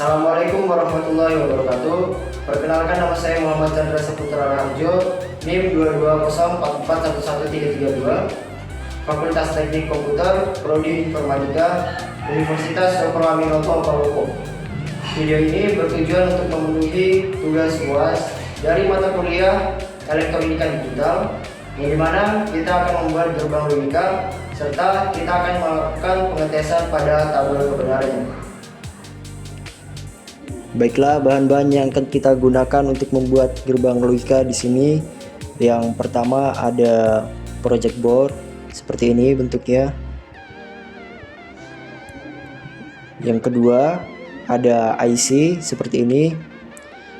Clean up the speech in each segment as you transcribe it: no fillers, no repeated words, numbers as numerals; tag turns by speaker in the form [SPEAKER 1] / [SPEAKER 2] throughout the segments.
[SPEAKER 1] Assalamualaikum warahmatullahi wabarakatuh. Perkenalkan, nama saya Muhammad Chandra Saputra Raharjo, NIM 22044113332, Fakultas Teknik Komputer, Prodi Informatika, Universitas Dr. Aminoto Palopo. Video ini bertujuan untuk memenuhi tugas UAS dari mata kuliah Elektronika Digital, yang dimana kita akan membuat gerbang logika serta kita akan melakukan pengetesan pada tabel kebenarannya.
[SPEAKER 2] Baiklah, bahan-bahan yang akan kita gunakan untuk membuat gerbang logika di sini. Yang pertama ada project board seperti ini bentuknya. Yang kedua ada IC seperti ini.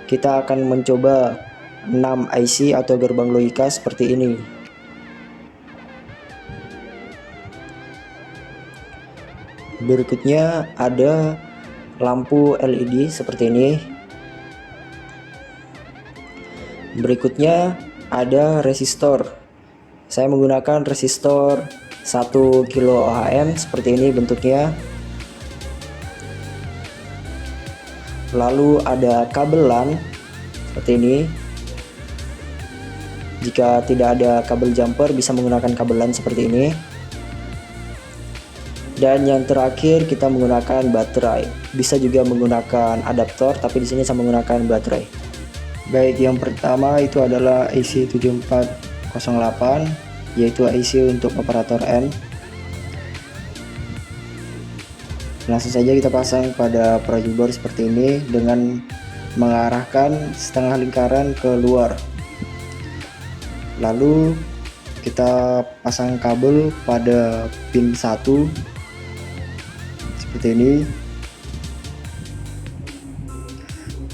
[SPEAKER 2] Kita akan mencoba 6 IC atau gerbang logika seperti ini. Berikutnya ada lampu LED seperti ini. Berikutnya ada resistor. Saya menggunakan resistor 1 kilo ohm seperti ini bentuknya. Lalu ada kabel LAN seperti ini. Jika tidak ada kabel jumper, bisa menggunakan kabel LAN seperti ini. Dan yang terakhir kita menggunakan baterai. Bisa juga menggunakan adaptor, tapi di sini saya menggunakan baterai. Baik, yang pertama itu adalah IC7408, yaitu IC untuk operator N. Langsung saja kita pasang pada project board seperti ini dengan mengarahkan setengah lingkaran ke luar. Lalu kita pasang kabel pada pin 1 seperti ini,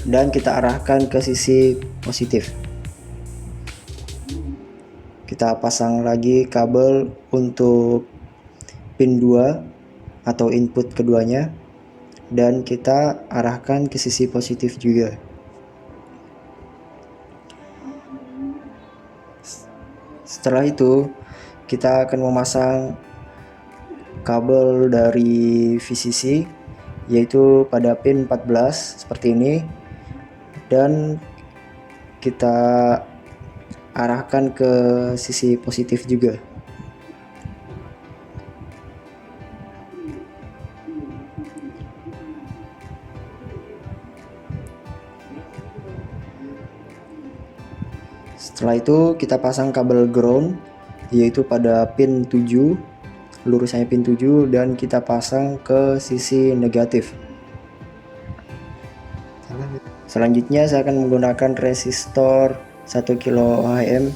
[SPEAKER 2] dan kita arahkan ke sisi positif. Kita pasang lagi kabel untuk pin 2 atau input keduanya, dan kita arahkan ke sisi positif juga. Setelah itu kita akan memasang kabel dari VCC, yaitu pada pin 14 seperti ini, dan kita arahkan ke sisi positif juga. Setelah itu kita pasang kabel ground, yaitu pada pin 7, lurusannya pin 7, dan kita pasang ke sisi negatif. Selanjutnya saya akan menggunakan resistor 1 kilo ohm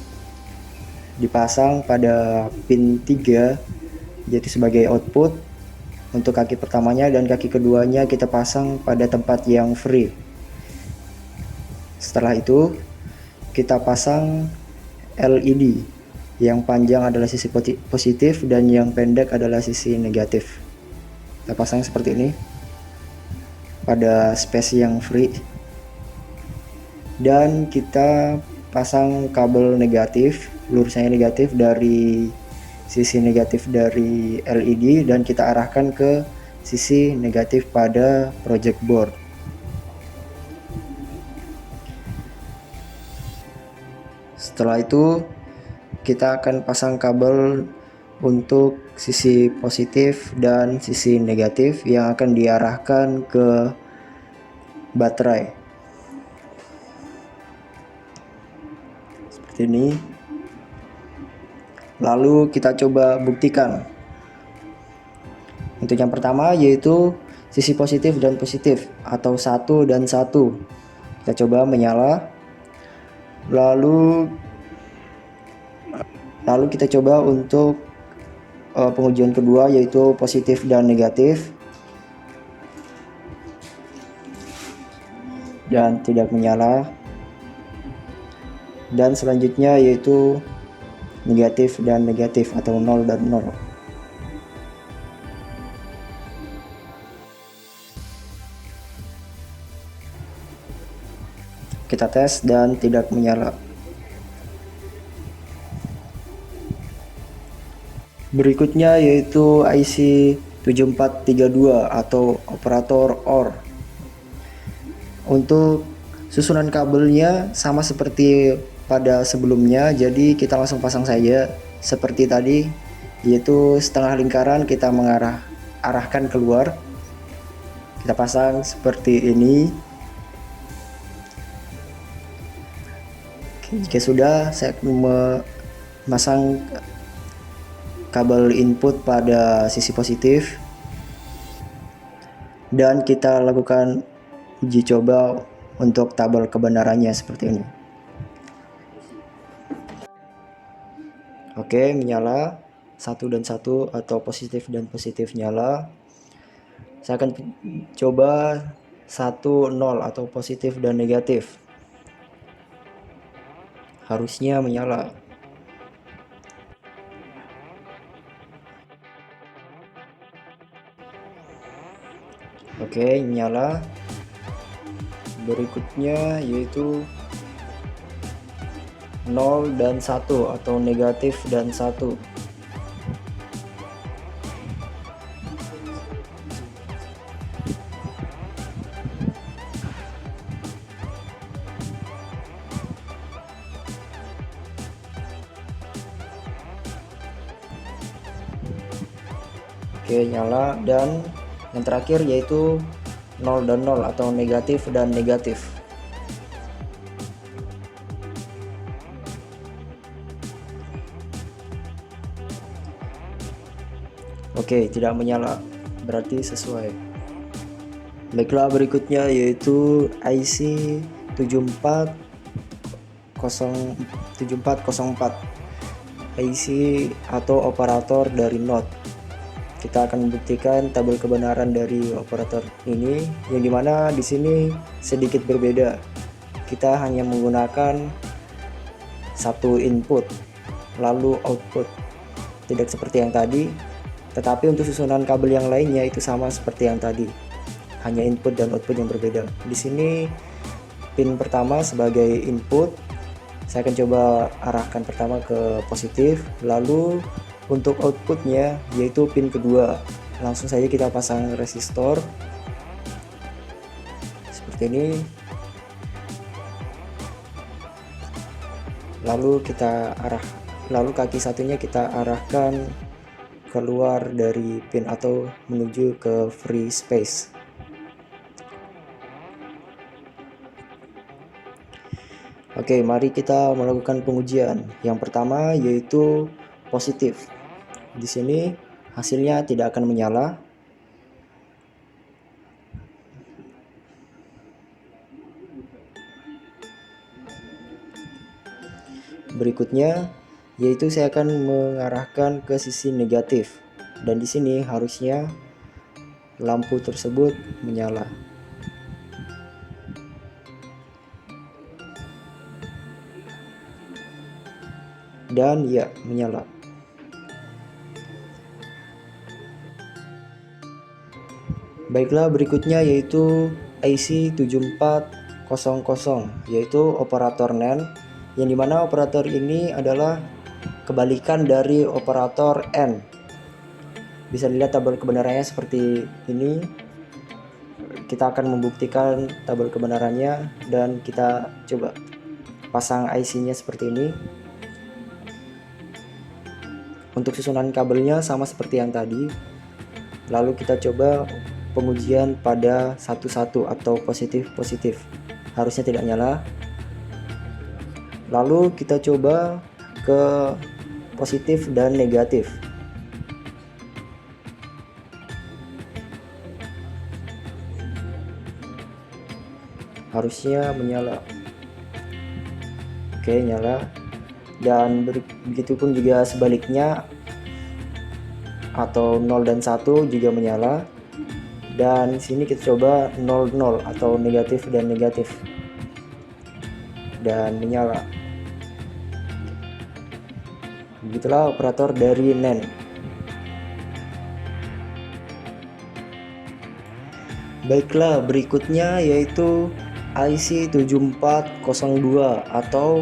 [SPEAKER 2] dipasang pada pin 3, yaitu sebagai output untuk kaki pertamanya, dan kaki keduanya kita pasang pada tempat yang free. Setelah itu kita pasang LED. Yang panjang adalah sisi positif dan yang pendek adalah sisi negatif. Kita pasang seperti ini pada space yang free, dan kita pasang kabel negatif, lurusannya negatif, dari sisi negatif dari LED, dan kita arahkan ke sisi negatif pada project board. Setelah itu kita akan pasang kabel untuk sisi positif dan sisi negatif yang akan diarahkan ke baterai seperti ini. Lalu kita coba buktikan. Untuk yang pertama yaitu sisi positif dan positif, atau 1 dan 1. Kita coba menyala. Lalu kita coba untuk pengujian kedua, yaitu positif dan negatif, dan tidak menyala. Dan selanjutnya yaitu negatif dan negatif, atau 0 dan 0. Kita tes dan tidak menyala. Berikutnya yaitu IC 7432 atau operator OR. Untuk susunan kabelnya sama seperti pada sebelumnya, jadi kita langsung pasang saja seperti tadi, yaitu setengah lingkaran kita arahkan keluar. Kita pasang seperti ini. Oke, jika sudah, saya memasang kabel input pada sisi positif dan kita lakukan uji coba untuk tabel kebenarannya seperti ini. Oke, menyala 1 dan 1 atau positif dan positif nyala. Saya akan coba 1 0 atau positif dan negatif. Harusnya menyala. Oke, nyala. Berikutnya yaitu 0 dan 1 atau negatif dan 1. Oke, nyala. Dan yang terakhir yaitu 0 dan 0 atau negatif dan negatif. Oke, tidak menyala, berarti sesuai. Baiklah, berikutnya yaitu IC 7404 IC atau operator dari NOT. Kita akan membuktikan tabel kebenaran dari operator ini, yang dimana di sini sedikit berbeda. Kita hanya menggunakan satu input lalu output, tidak seperti yang tadi. Tetapi untuk susunan kabel yang lainnya itu sama seperti yang tadi, hanya input dan output yang berbeda. Di sini pin pertama sebagai input, saya akan coba arahkan pertama ke positif, lalu untuk outputnya yaitu pin kedua, langsung saja kita pasang resistor seperti ini. Lalu kaki satunya kita arahkan keluar dari pin atau menuju ke free space. Oke, mari kita melakukan pengujian. Yang pertama yaitu positif. Di sini hasilnya tidak akan menyala. Berikutnya yaitu saya akan mengarahkan ke sisi negatif, dan di sini harusnya lampu tersebut menyala. Dan ya, menyala. Baiklah, berikutnya yaitu IC 7400, yaitu operator NAND, yang dimana operator ini adalah kebalikan dari operator N. Bisa dilihat tabel kebenarannya seperti ini. Kita akan membuktikan tabel kebenarannya dan kita coba pasang IC-nya seperti ini. Untuk susunan kabelnya sama seperti yang tadi. Lalu kita coba pengujian pada 11 atau positif. Harusnya tidak nyala. Lalu kita coba ke positif dan negatif. Harusnya menyala. Oke, nyala. Dan begitupun juga sebaliknya, atau 0 dan 1 juga menyala. Dan sini kita coba 00 atau negatif dan negatif, dan menyala. Begitulah operator dari NAND. Baiklah, berikutnya yaitu IC 7402 atau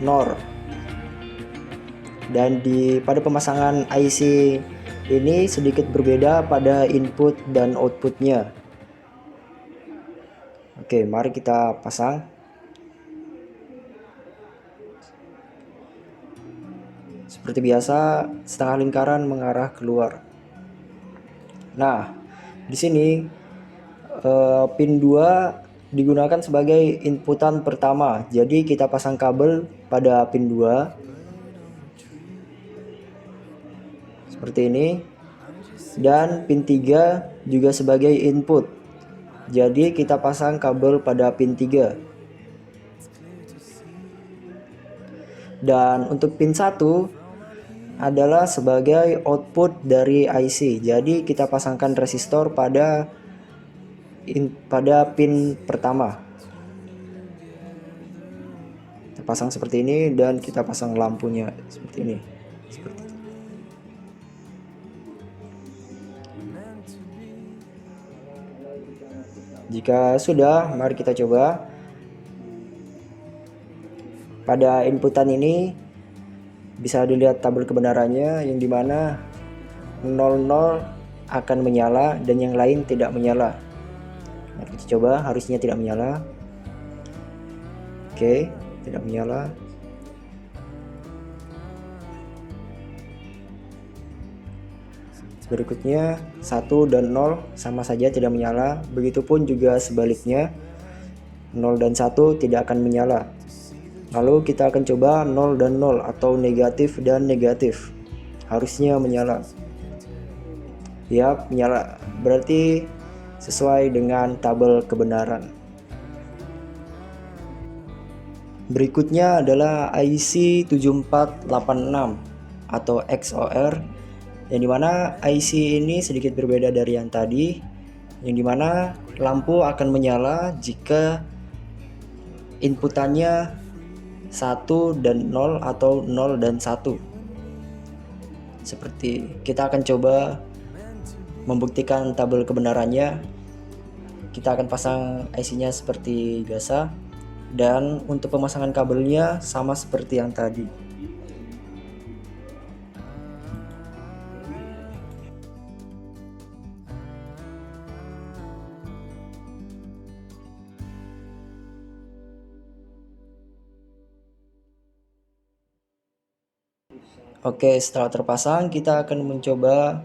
[SPEAKER 2] NOR. Dan pada pemasangan IC ini sedikit berbeda pada input dan outputnya. Oke, mari kita pasang. Seperti biasa, setengah lingkaran mengarah keluar. Nah, di sini pin 2 digunakan sebagai inputan pertama. Jadi kita pasang kabel pada pin 2 seperti ini, dan pin 3 juga sebagai input. Jadi kita pasang kabel pada pin 3. Dan untuk pin 1 adalah sebagai output dari IC. Jadi kita pasangkan resistor pada pin pertama. Kita pasang seperti ini dan kita pasang lampunya seperti ini. Seperti itu. Jika sudah, mari kita coba. Pada inputan ini bisa dilihat tabel kebenarannya, yang dimana 00 akan menyala dan yang lain tidak menyala. Mari kita coba, harusnya tidak menyala. Oke, tidak menyala. Berikutnya 1 dan 0 sama saja tidak menyala. Begitupun juga sebaliknya, 0 dan 1 tidak akan menyala. Lalu kita akan coba 0 dan 0 atau negatif dan negatif. Harusnya menyala. Ya, menyala. Berarti sesuai dengan tabel kebenaran. Berikutnya adalah IC 7486 atau XOR, yang dimana IC ini sedikit berbeda dari yang tadi, yang dimana lampu akan menyala jika inputannya 1 dan 0 atau 0 dan 1. Seperti kita akan coba membuktikan tabel kebenarannya. Kita akan pasang IC-nya seperti biasa, dan untuk pemasangan kabelnya sama seperti yang tadi. Oke, setelah terpasang kita akan mencoba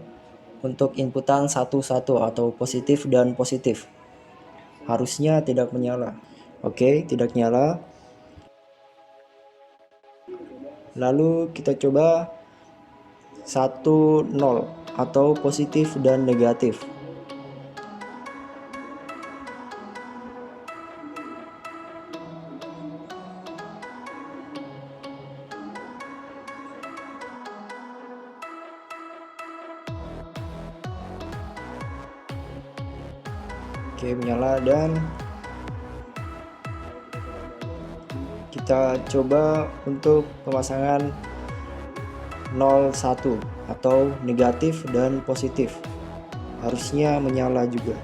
[SPEAKER 2] untuk inputan 1-1 atau positif dan positif. Harusnya tidak menyala. Oke, tidak nyala. Lalu kita coba 1-0 atau positif dan negatif. Oke, menyala, dan kita coba untuk pemasangan 0-1 atau negatif dan positif. Harusnya menyala juga.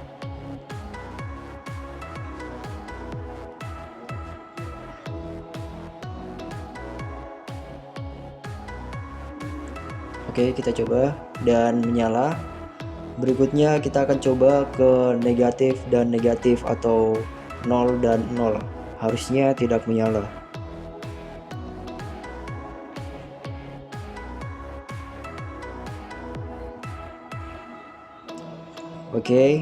[SPEAKER 2] Oke, kita coba dan menyala. Berikutnya kita akan coba ke negatif dan negatif atau 0 dan 0. Harusnya tidak menyala. Oke,